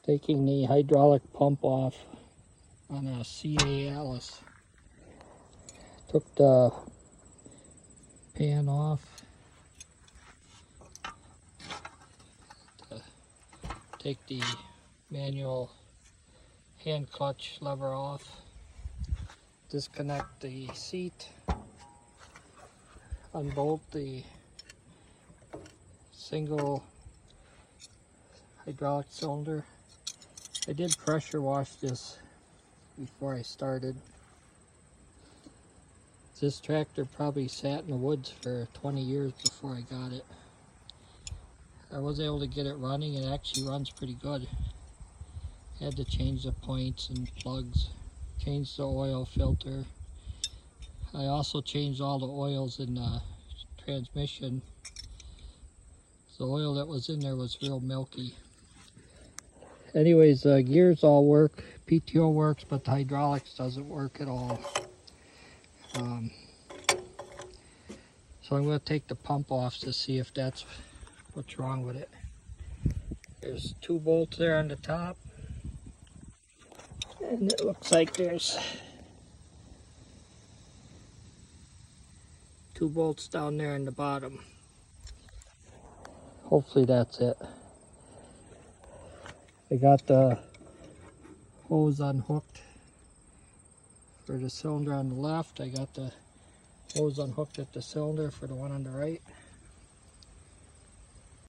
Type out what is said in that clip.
Taking the hydraulic pump off on a CA Allis. Took the pan off. Take the manual hand clutch lever off. Disconnect the seat. Unbolt the single hydraulic cylinder. I did pressure wash this before I started. This tractor probably sat in the woods for 20 years before I got it. I was able to get it running. It actually runs pretty good. Had to change the points and plugs, change the oil filter. I also changed all the oils in the transmission. The oil that was in there was real milky. Anyways, the gears all work, PTO works, but the hydraulics doesn't work at all. So I'm going to take the pump off to see if that's what's wrong with it. There's 2 bolts there on the top, and it looks like there's 2 bolts down there in the bottom. Hopefully that's it. I got the hose unhooked for the cylinder on the left. I got the hose unhooked at the cylinder for the one on the right.